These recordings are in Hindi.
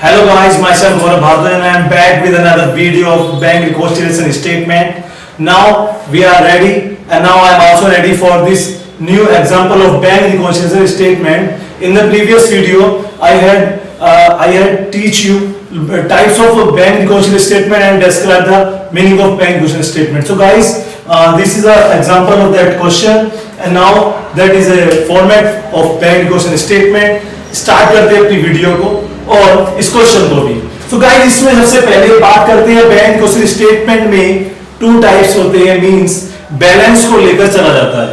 Hello guys, myself Gaurav Bhardan and I am back with another video of bank reconciliation statement. Now we are ready and now I am also ready for this new example of bank reconciliation statement. In the previous video I had teach you types of bank reconciliation statement and describe the meaning of bank reconciliation statement. So guys, this is an example of that question and now that is a format of bank reconciliation statement. Start करते हैं अपनी वीडियो को और इस क्वेश्चन को भी। तो गाइस इसमें सबसे पहले बात करते हैं बैंक रिकॉन्सिलिएशन स्टेटमेंट में टू टाइप्स होते हैं, मींस बैलेंस को लेकर चला जाता है।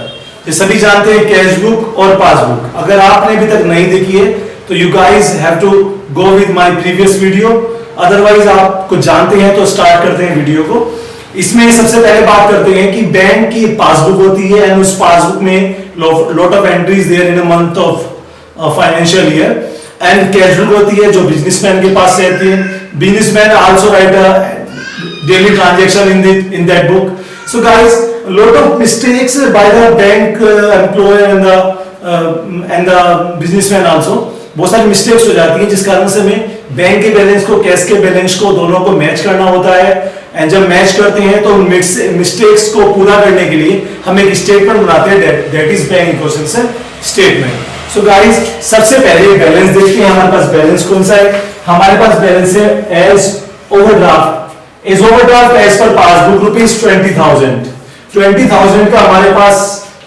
ये सभी जानते हैं कैश बुक और पासबुक। अगर आपने अभी तक नहीं देखी है तो you guys have to go with my previous video, otherwise आप कुछ जानते हैं तो स्टार्ट करते हैं वीडियो को। इसमें सबसे पहले बात करते हैं कि बैंक की पासबुक होती है एंड उस पासबुक में lot of entries there in a month of financial year and cash book होती है जो बिजनेसमैन के पास रहती है। Businessman also write daily transaction in that book. So guys, lot of mistakes by the bank employ and the businessman also. बहुत सारी मिस्टेक्स हो जाती है जिस कारण से हमें बैंक के बैलेंस को कैश के बैलेंस को दोनों को मैच करना होता है एंड जब मैच करते हैं तो मिस्टेक्स को पूरा करने के लिए हम एक स्टेटमेंट बनाते हैं that is bank reconciliation statement. So guys, सबसे पहले बैलेंस देखते हैं हमारे पास बैलेंस कौन सा है। हमारे पास बैलेंस है एज ओवरड्राफ्ट एज पर पासबुक ₹20,000 का हमारे पास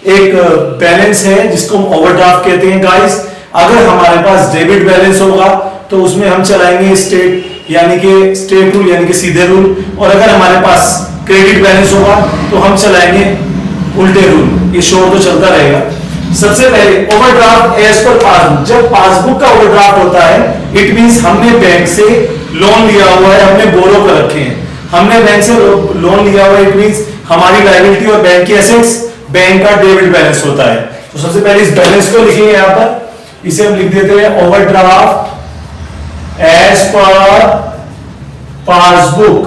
एक बैलेंस है जिसको हम ओवरड्राफ्ट कहते हैं। गाइस, अगर हमारे पास डेबिट बैलेंस होगा तो उसमें हम चलाएंगे स्टेट यानी कि स्टेट रूल यानी कि सीधे रूल, और अगर हमारे पास क्रेडिट बैलेंस होगा तो हम चलाएंगे उल्टे रूल। ये शोर तो चलता रहेगा। सबसे पहले ओवरड्राफ्ट एज पर पासबुक। जब पासबुक का ओवरड्राफ्ट होता है इट मींस हमने बैंक से लोन लिया हुआ है, हमने बोरो कर रखे हैं। हमने बैंक से लोन लिया हुआ है, इट मींस हमारी लायबिलिटी और बैंक की एसेट्स, बैंक का डेबिट बैलेंस होता है। तो सबसे पहले इस बैलेंस को लिखेंगे यहां पर, इसे हम लिख देते हैं ओवरड्राफ्ट एज पर पासबुक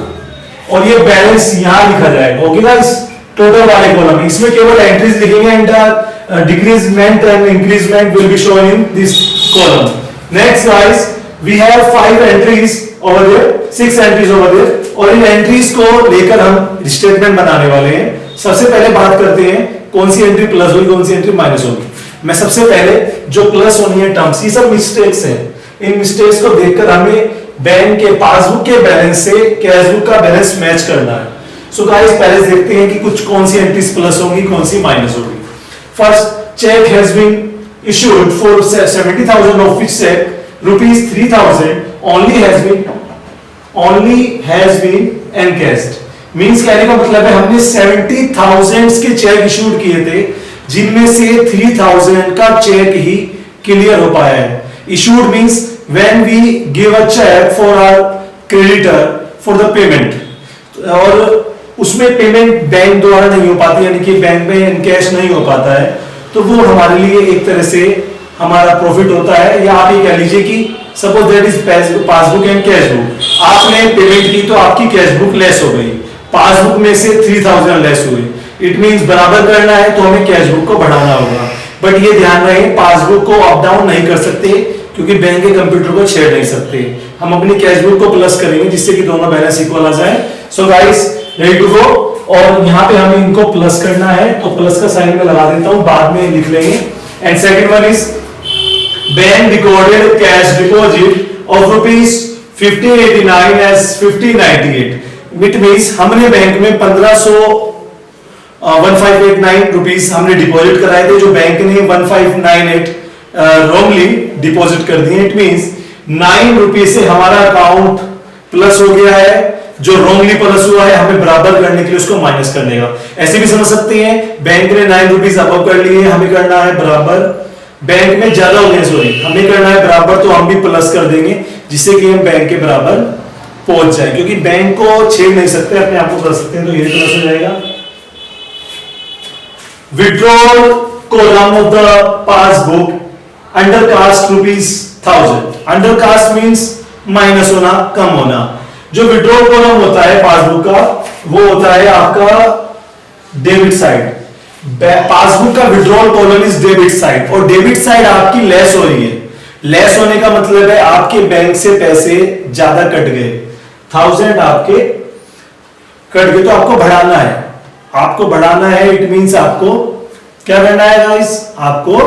और ये बैलेंस यहां लिखा जाएगा। ओके गाइस, टोटल वाले कॉलम इसमें केवल एंट्रीज लिखेंगे and decreasement and increasement will be shown in this column. Next guys, we have 5 entries over there, 6 entries over there, और इन एंट्रीज को लेकर हम स्टेटमेंट बनाने वाले हैं। सबसे पहले बात करते हैं कौन सी एंट्री प्लस होगी कौन सी एंट्री माइनस होगी। मैं सबसे पहले जो प्लस होनी है टर्म्स, ये सब मिस्टेक्स हैं। इन मिस्टेक्स को देखकर हमें बैंक के पासबुक के बैलेंस से कैश बुक का बैलेंस मैच करना है। सो गाइस, पहले देखते हैं कि कुछ कौन सी एंट्रीज प्लस होगी कौन सी माइनस होगी। First, check has been issued for 70,000 of which check ₹3,000 only has been encashed. Means कहने का मतलब है हमने 70,000 के चेक इशूड किए थे जिनमें से 3,000 का चेक ही क्लियर हो पाया है। Issued means when we give a check for our creditor for the payment, और उसमें पेमेंट बैंक द्वारा नहीं हो पाती यानी कि बैंक में इनकैश नहीं हो पाता है, तो वो हमारे लिए एक तरह से हमारा प्रॉफिट होता है। या आप ये कह लीजिए कि suppose that is passbook and cash book. आपने पेमेंट की तो आपकी कैश बुक लेस हो गई, पासबुक में से 3,000 लेस हुए, इट मींस बराबर करना है तो हमें कैश बुक को बढ़ाना होगा। बट ये ध्यान रहे पासबुक को अप डाउन नहीं कर सकते क्योंकि बैंक के कंप्यूटर को छेड़ नहीं सकते। हम अपनी कैश बुक को प्लस करेंगे जिससे कि दोनों बैलेंस इक्वल आ जाए। So guys, ready to go, और यहाँ पे हमें इनको प्लस करना है तो प्लस का साइन में लगा देता हूं, बाद में लिख लेंगे। And second one is bank recorded cash deposit of ₹1589 as 1598, which means हमने बैंक में 1589 रुपीस हमने डिपॉजिट कराए थे जो बैंक ने 1598 रॉन्गली डिपॉजिट कर दिए। इट मींस 9 रुपये से हमारा अकाउंट प्लस हो गया है, जो रॉन्गली प्लस हुआ है हमें बराबर करने के लिए उसको माइनस करने का। ऐसे भी समझ सकते हैं बैंक ने 9 रुपीस अबव कर लिए, हमें करना है बराबर, बैंक में ज्यादा हो गए सॉरी, हमें करना है बराबर तो हम भी प्लस कर देंगे जिससे कि हम बैंक के बराबर पहुंच जाए, क्योंकि बैंक को छेड़ नहीं सकते, अपने आप को कर सकते हैं। तो ये प्लस हो जाएगा। Withdrawal column of the passbook under cast ₹1000। Under cast means minus होना, कम होना। जो विड्रॉल कॉलम होता है पासबुक का वो होता है आपका डेबिट साइड। पासबुक का withdrawal column is debit side और डेबिट साइड आपकी लेस हो रही है। लेस होने का मतलब है आपके बैंक से पैसे ज्यादा कट गए, 1000 आपके कट गए, तो आपको बढ़ाना है, आपको बढ़ाना है। इट मींस आपको क्या करना है गाइस, आपको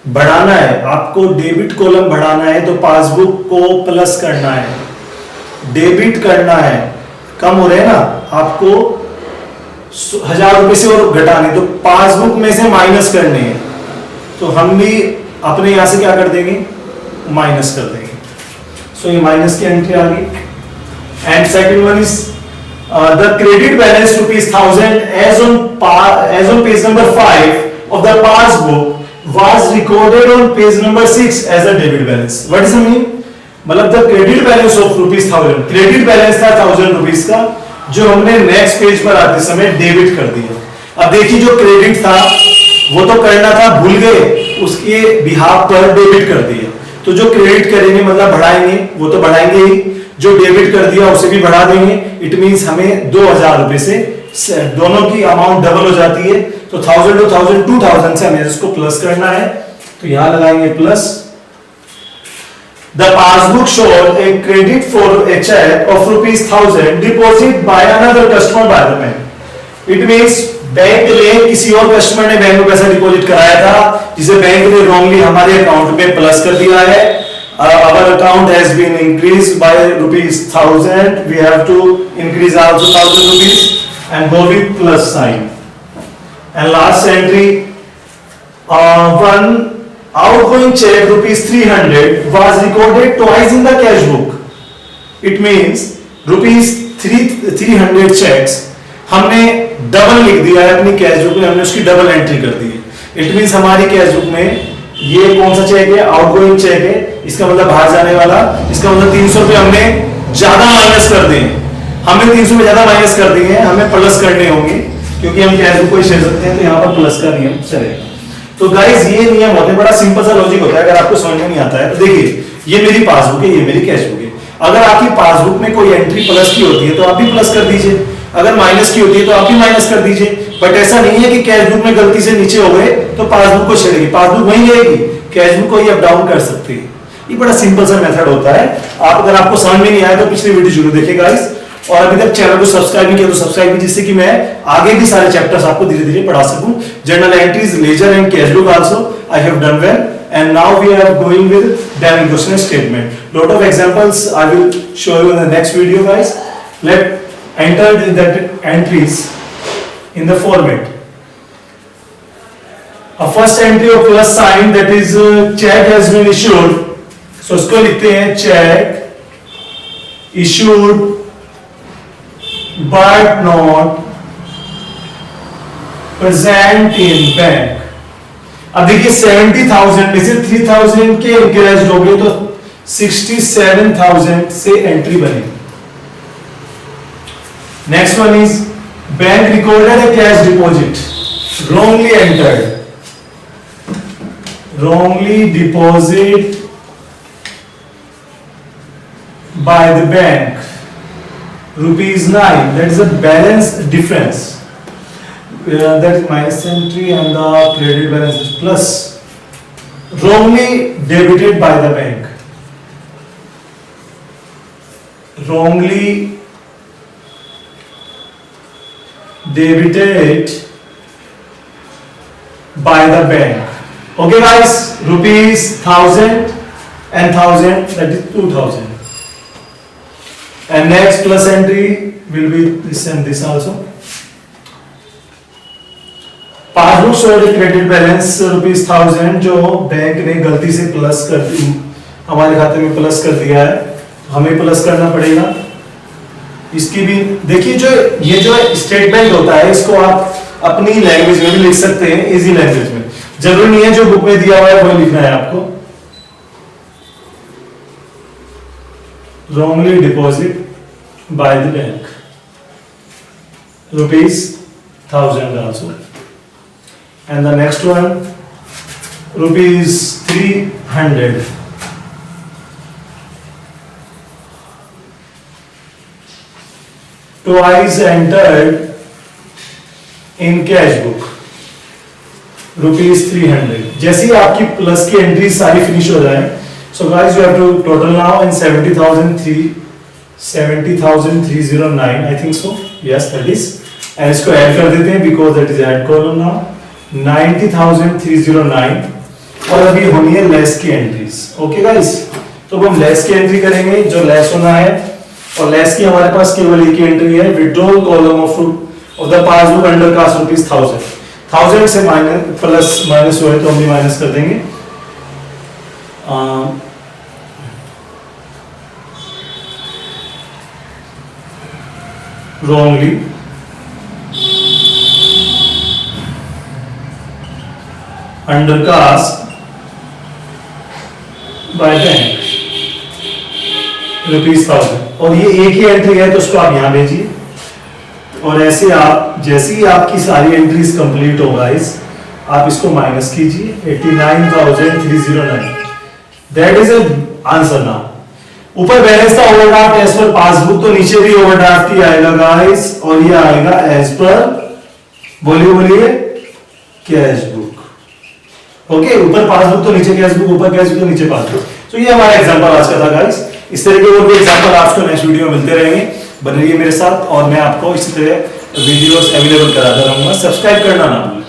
बढ़ाना है, आपको डेबिट कॉलम बढ़ाना है, तो पासबुक को प्लस करना है, डेबिट करना है, कम हो रहे हैं ना, आपको 1000 रुपए से और घटाने, तो पासबुक में से माइनस करने हैं, तो हम भी अपने यहां से क्या कर देंगे, माइनस कर देंगे। सो ये माइनस की एंट्री आ गई। And second one is the credit balance ₹1000 as on page number 5 of the passbook was recorded on page number 6 as a debit balance. What does it mean? मतलब the credit balance of ₹1000, credit balance था 1000 रुपीज का, जो हमने नेक्स्ट पेज पर आते समय डेबिट कर दिया। अब देखिए जो क्रेडिट था वो तो करना था, भूल गए, उसके बिहाफ पर डेबिट कर दिया, तो जो क्रेडिट करेंगे मतलब बढ़ाएंगे, वो तो बढ़ाएंगे ही, जो डेबिट कर दिया उसे भी बढ़ा देंगे। इट मींस हमें 2000 रुपए से दोनों की अमाउंट डबल हो जाती है, तो 1000 to 1000 2000 से हमें इसको प्लस करना है, तो यहां लगाएंगे plus. The passbook showed a credit for a check of ₹1000 deposit by another customer by the bank. It means bank ने किसी और कस्टमर ने बैंक में पैसा डिपॉजिट कराया था, जिसे बैंक ने रॉन्गली हमारे अकाउंट में प्लस कर दिया है। Our account has been increased by ₹1000. We have to increase also 1000 rupees and go with plus sign. And last entry, one outgoing check ₹300 was recorded twice in the cash book. It means ₹300 checks हमने डबल लिख दिया है अपनी कैश बुक में, हमने उसकी डबल एंट्री कर दी है। इट मींस हमारी कैश बुक में ये कौन सा चेक है, आउटगोइंग चेक है, इसका मतलब बाहर जाने वाला, इसका मतलब 300 रुपए हमने ज्यादा माइनस कर दिए, हमने 300 रुपए ज्यादा माइनस कर दिए हैं, हमें प्लस करने होंगे क्योंकि हम कैश बुक को शेयर सकते हैं, तो यहाँ पर प्लस का नियम चलेगा। तो गाइस ये नियम होते हैं, बड़ा सिंपल सा लॉजिक होता है, अगर आपको समझ में नहीं आता है तो देखिए ये मेरी पासबुक है, ये मेरी कैश बुक है, अगर आपकी पासबुक में कोई एंट्री प्लस की होती है तो आप भी प्लस कर दीजिए, अगर माइनस की होती है तो आप भी माइनस कर दीजिए। बट ऐसा नहीं है कि कैश बुक में गलती से नीचे हो गए तो पासबुक को छेड़ेगी, पासबुक वहीं रहेगी, कैश बुक को ही अप डाउन कर सकते हैं। ये बड़ा सिंपल सा मेथड होता है। आप अगर आपको समझ में नहीं आया तो पिछली वीडियो जरूर देखिए गाइस, और अभी तक चैनल को सब्सक्राइब नहीं किया तो सब्सक्राइब कीजिए, जिससे कि मैं आगे भी सारे चैप्टर्स आपको धीरे धीरे पढ़ा सकूं। Journal entries, ledger and cash book also I have done well, and now we are going with bank question statement. Lot of examples I will show you in the next video guys. Let enter the entries in the format. A first entry of plus sign, that is check has been issued, so इसको लिखते हैं check issued but not present in bank। अब देखिए 70,000 में से 3,000 के इंक्रीज हो गए तो 67,000 से एंट्री बनी। Next one is bank recorded A cash deposit wrongly entered, wrongly deposit by the bank ₹9, that is a balance difference, that is minus entry and the credit balance is plus, wrongly debited by the bank, wrongly debited by the bank. Okay guys, ₹1000 and 1000, that is 2000. And next plus entry will be this and this also. Passbook showed credit balance ₹1000 जो बैंक ने गलती से प्लस कर हमारे खाते में प्लस कर दिया है, हमें प्लस करना पड़ेगा। इसकी भी देखिए, जो ये जो स्टेटमेंट होता है इसको आप अपनी लैंग्वेज में भी लिख सकते हैं, इजी लैंग्वेज में, जरूरी नहीं है जो बुक में दिया हुआ है वो लिखना है आपको। wrongly deposit by the bank ₹1000 also, and the next one ₹300, twice entered in cash book, ₹300। जैसे ही आपकी प्लस की एंट्री सारी फिनिश हो जाए, so guys you have to total now in 70,309 I think so, yes that is, and इसको ऐड कर देते हैं because that is add column now 90,309, और अभी होनी है लेस की एंट्रीज। ओके गाइस, तो हम लेस की एंट्री करेंगे, जो लेस होना है, और लेस की हमारे पास केवल एक ही एंट्री है, withdrawal column of the passbook under cast ₹1000। 1000 से माइनस प्लस माइनस हुए तो हम भी माइनस कर देंगे। wrongly undercast by bank ₹1000, और ये एक ही एंट्री है तो उसको आप यहां भेजिए, और ऐसे आप जैसे ही आपकी सारी एंट्रीज कंप्लीट हो गाइस, आप इसको माइनस कीजिए 89,309, दैट इज आंसर नाउ। ऊपर बैलेंस था ओवरड्राफ्ट एज पर पासबुक, तो नीचे भी ओवरड्राफ्ट ही आएगा गाइस, और ये आएगा एज पर, बोलिए कैश बुक। ओके, ऊपर पासबुक तो नीचे कैश बुक, ऊपर कैश बुक तो नीचे पासबुक। तो ये हमारा एग्जांपल आज का था गाइस। इस तरह के और भी एग्जांपल आपको नेक्स्ट वीडियो में मिलते रहेंगे, बने रहिए मेरे साथ, और मैं आपको इसी तरह वीडियोस अवेलेबल कराता रहूंगा। सब्सक्राइब करना ना भूलें।